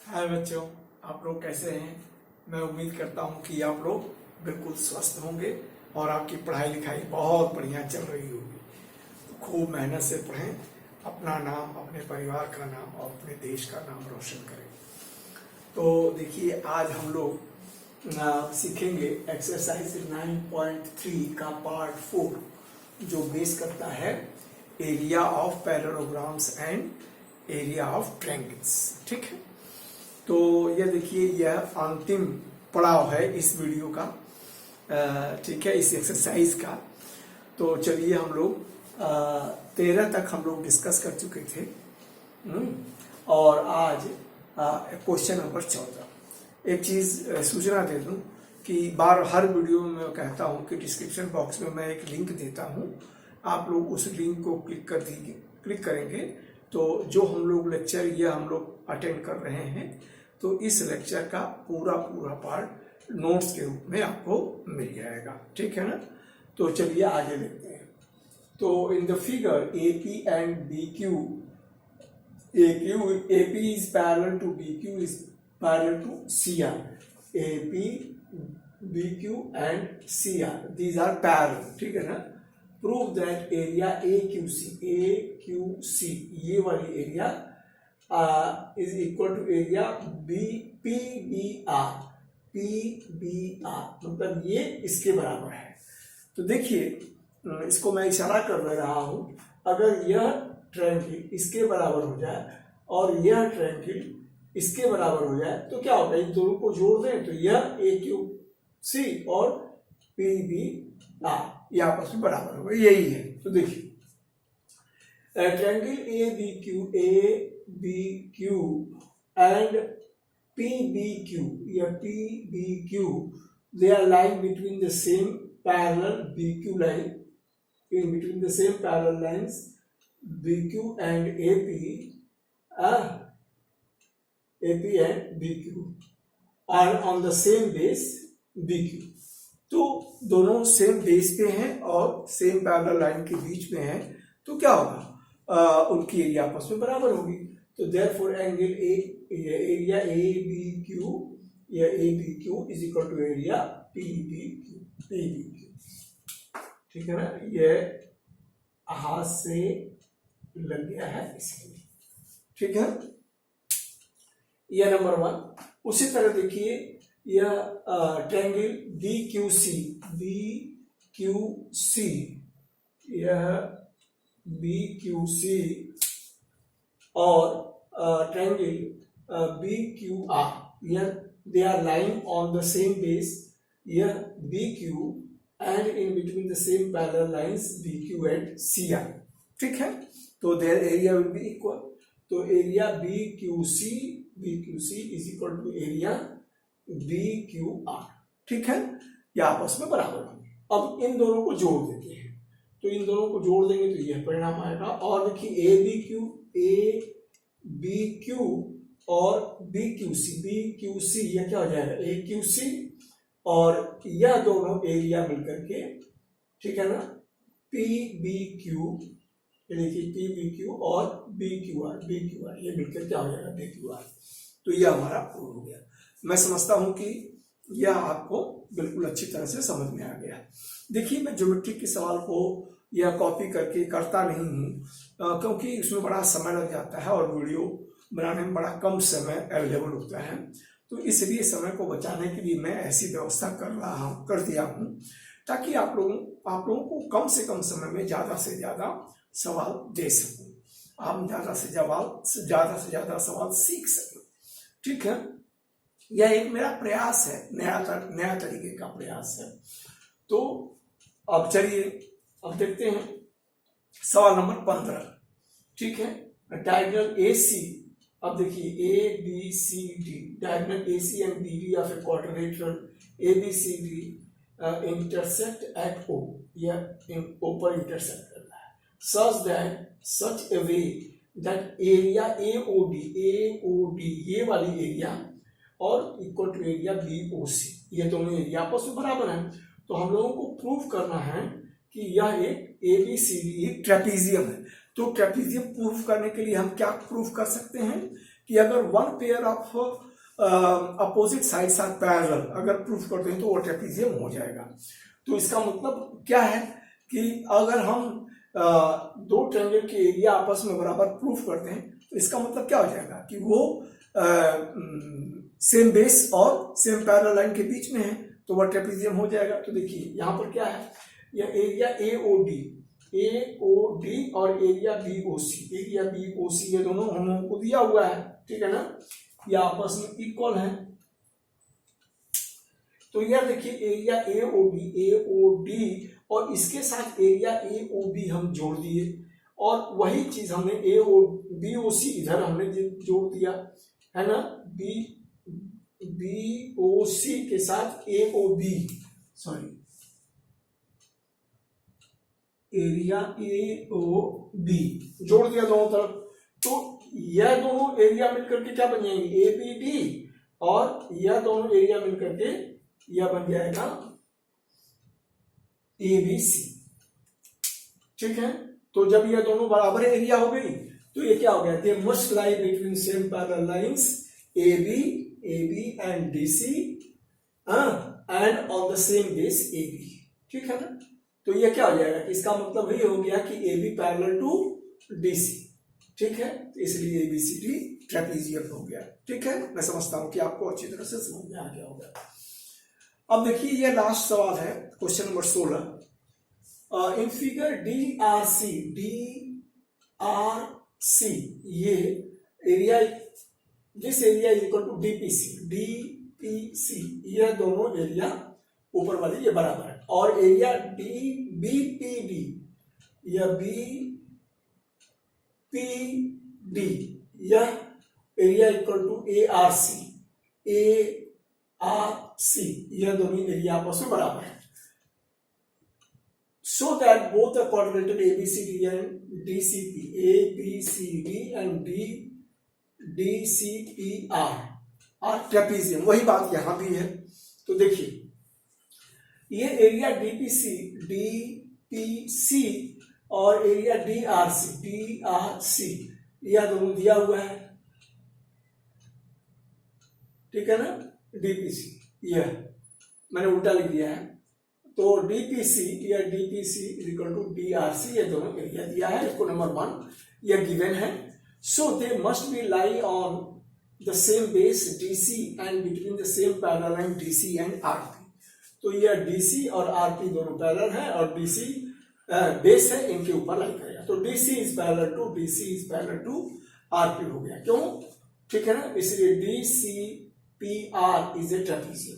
हाय बच्चों, आप लोग कैसे हैं। मैं उम्मीद करता हूं कि आप लोग बिल्कुल स्वस्थ होंगे और आपकी पढ़ाई लिखाई बहुत बढ़िया चल रही होगी। तो खूब मेहनत से पढ़ें, अपना नाम, अपने परिवार का नाम और अपने देश का नाम रोशन करें। तो देखिए, आज हम लोग सीखेंगे एक्सरसाइज 9.3 का पार्ट 4, जो बेस करता है area of parallelograms and area of triangles. ठीक है, तो ये देखिए, यह अंतिम पड़ाव है इस वीडियो का, ठीक है, इस एक्सरसाइज का। तो चलिए, हम लोग 13 तक हम लोग डिस्कस कर चुके थे और आज क्वेश्चन नंबर 14। एक चीज सूचना दे दूं कि हर वीडियो में मैं कहता हूं कि डिस्क्रिप्शन बॉक्स में मैं एक लिंक देता हूं, आप लोग उस लिंक को क्लिक करेंगे तो जो हम लोग लेक्चर या हम लोग अटेंड कर रहे हैं, तो इस लेक्चर का पूरा पार्ट नोट्स के रूप में आपको मिल जाएगा। ठीक है ना। तो चलिए आगे देखते हैं। तो in the figure AP and BQ, AP is parallel to BQ is parallel to CR. AP, BQ and CR, these are parallel. ठीक है ना। प्रूव दैट एरिया AQC, ये वाली area is equal to area PBR, मतलब ये इसके बराबर है। तो देखिए, इसको मैं इशारा कर रहा हूं, अगर यह ट्रायंगल इसके बराबर हो जाए और यह ट्रायंगल इसके बराबर हो जाए तो क्या होगा, इन दोनों को जोड़ दें तो यह AQC और PBR ये आपस में बराबर होगा, यही है। तो देखिए, triangle ABQ and PBQ, they are lying between the same parallel BQ line, in between the same parallel lines BQ and AP and BQ are on the same base BQ। तो दोनों सेम बेस पे हैं और same parallel line के बीच में हैं, तो क्या होगा, उनकी एरिया आपस में बराबर होगी। तो देयरफॉर एंगल एरिया ABQ या ABQ is equal to area PBQ। ठीक है ना, ये हाथ से लग गया है इसलिए। ठीक है, यह नंबर 1। उसी तरह देखिए, यह ट्रायंगल BQC, यह BQC और ट्रायंगल BQR, यह they are lying on the same base, यह BQ and in between the same parallel lines BQ and CR। ठीक है, तो their area will be equal. तो area BQC is equal to area BQR। ठीक है, ये आपस में बराबर होंगे। अब इन दोनों को जोड़ देते हैं, तो इन दोनों को जोड़ देंगे तो यह परिणाम आएगा। और देखिए, ABQ और BQC, यह क्या हो जाएगा, AQC और यह दोनों एरिया मिलकर के, ठीक है ना, PBQ, देखिए PBQ और BQR ये मिलकर क्या हो जाएगा, BQR। तो यह हमारा प्रूव हो गया। मैं समझता हूं कि यह आपको बिल्कुल अच्छी तरह से समझ में आ गया। देखिए, मैं ज्योमेट्री के सवाल को यह कॉपी करके करता नहीं हूं, क्योंकि इसमें बड़ा समय लग जाता है और वीडियो बनाने में बड़ा कम समय अवेलेबल होता है। तो इसलिए समय को बचाने के लिए मैं ऐसी व्यवस्था कर दिया हूं, ताकि आप लोगों को कम से कम समय में ज्यादा से ज्यादा सवाल दे सकूं, आप ज्यादा से ज्यादा सवाल सीख सकें। ठीक है, यह एक मेरा प्रयास है, नया तरीके का प्रयास है। तो अब चलिए, अब देखते हैं सवाल नंबर 15। ठीक है, डायगोनल AC, अब देखिए ABCD, diagonal AC and BD of a quadrilateral ABCD intersect at O, यह O पर इंटरसेक्ट करता है, such a way that area AOD ये वाली एरिया और इक्वल टू एरिया BOC, ये दोनों एरिया आपस में बराबर हैं। तो हम लोगों को प्रूव करना है कि यह एक ABCD एक ट्रेपीजियम है। तो ट्रेपीजियम प्रूफ करने के लिए हम क्या प्रूफ कर सकते हैं कि अगर one pair of opposite sides are parallel, अगर प्रूफ करते हैं तो वो ट्रेपीजियम हो जाएगा। तो इसका मतलब क्या है कि अगर हम दो ट्रायंगल के एरिया आपस में बराबर प्रूफ करते हैं तो इसका मतलब क्या हो जाएगा कि वो सेम बेस और सेम पैरेलल लाइन के बीच में है, तो वह ट्रेपीजियम हो जाएगा। तो देखिए यहाँ पर क्या है, यह एरिया AOD और एरिया BOC ये दोनों हम लोगों को दिया हुआ है, ठीक है ना, ये आपस में इक्वल है। तो यह देखिए एरिया AOD और इसके साथ एरिया AOB हम जोड़ दिए, और वही चीज हमने BOC इधर हमने जोड़ दिया है ना, BOC के साथ एरिया AOB जोड़ दिया दोनों तरफ। तो यह दोनों एरिया मिलकर के क्या बन जाएंगे, ABD, और यह दोनों एरिया मिलकर के यह बन जाएगा ABC, ठीक है। तो जब यह दोनों बराबर एरिया हो गई तो ये क्या हो गया, they must lie between same parallel lines AB and DC and on the same base AB, ठीक है ना। तो ये क्या हो जाएगा, इसका मतलब ये हो गया कि AB पैरेलल टू DC, ठीक है। तो इसलिए ABCD ट्रेपीजियम हो गया, ठीक है। मैं समझता हूं कि आपको अच्छी तरह से समझ में आ गया होगा। अब देखिए ये लास्ट सवाल है, question number 16। In figure DRC ये area, this area is equal to DPC, यह दोनों एरिया ऊपर वाले ये बराबर है, और एरिया BPD, यह BPD यह एरिया इक्वल टू ARC, यह दोनों एरिया आपस में बराबर है। So that both the quadrilateral ABCD and DCP are trapezium, वही बात यहां भी है। तो देखिए ये एरिया DPC और एरिया DRC यह दोनों दिया हुआ है, ठीक है ना। DPC यह मैंने उल्टा लिख दिया है, तो DPC is equal to DRC, ये दोनों एरिया दिया है, इसको नंबर 1 यह गिवन है। So they must be lie on the same base DC and between the same parallel line DC and RP। तो यह DC और RP दोनों पैरेलल है, और DC बेस है, इनके ऊपर लाई करेगा। तो DC is parallel to RP हो गया, क्यों, ठीक है ना। इसलिए DCPR इज ए ट्रेपीजियम,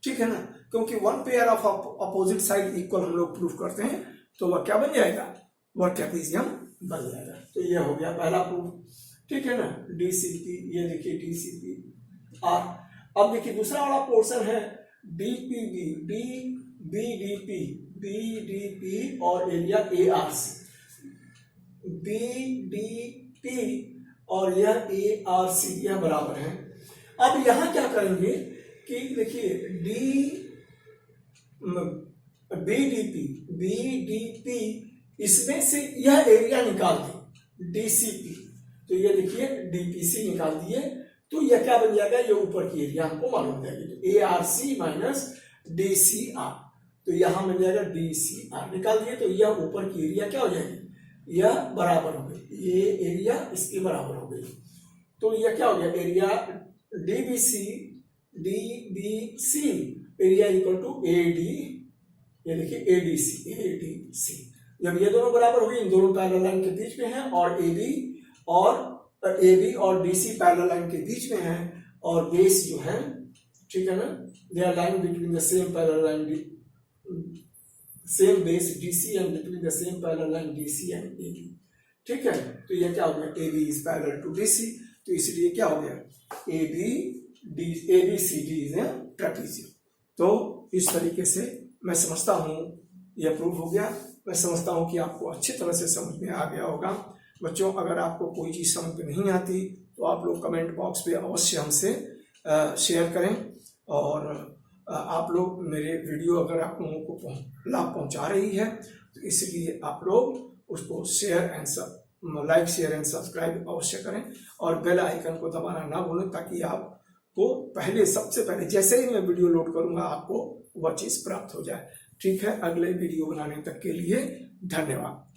ठीक है ना, क्योंकि one pair of opposite side equal हम लोग प्रूफ करते हैं तो वह क्या बन जाएगा, वह ट्रेपीजियम बन जाएगा। तो यह हो गया पहला प्रूफ, ठीक है ना। DCP, ये देखिए DCPR। अब देखिए दूसरा वाला पोर्शन है BDP और एरिया ARC, BDP और यह ARC यह बराबर है। अब यहां क्या करेंगे कि देखिए BDP इसमें से यह एरिया निकाल दें DCP, तो ये देखिए DPC निकाल दिए, तो यह क्या बन जाएगा, ये ऊपर की एरिया हमको मालूम हो जाएगी। तो ARC माइनस DCR, तो यहां बन जाएगा DCR निकाल दिए, तो यह ऊपर की एरिया क्या हो जाएगी, यह बराबर हो गई, ये एरिया इसके बराबर हो गई। तो यह क्या हो गया, area DBC area equal to AD, ये देखिए ADC। जब ये दोनों बराबर हो गए, इन दोनों पैरेलल लाइन के बीच में है, और AB और DC पैरेलल लाइन के बीच में है, और बेस जो है, ठीक है ना, they are line between the same parallel line, same base DC and between the same parallel line DC and AB, ठीक है। तो ये क्या हो गया, AB is parallel to DC, तो इसलिए क्या हो गया, ABCD इज ए ट्रेपीजियम। तो इस तरीके से मैं समझता हूं यह प्रूफ हो गया। मैं समझता हूं कि आपको अच्छी तरह से समझ में आ गया होगा। बच्चों, अगर आपको कोई चीज समझ में नहीं आती तो आप लोग कमेंट बॉक्स पे अवश्य हमसे शेयर करें, और आप लोग मेरे वीडियो अगर आप लोगों को लाभ पहुंचा रही है तो इसलिए आप लोग उसको share and like share and subscribe अवश्य करें और बेल आइकन को दबाना ना भूलें, ताकि आपको पहले, सबसे पहले जैसे ही मैं वीडियो लोड करूंगा आपको वह चीज प्राप्त हो जाए। ठीक है, अगले वीडियो बनाने तक के लिए धन्यवाद।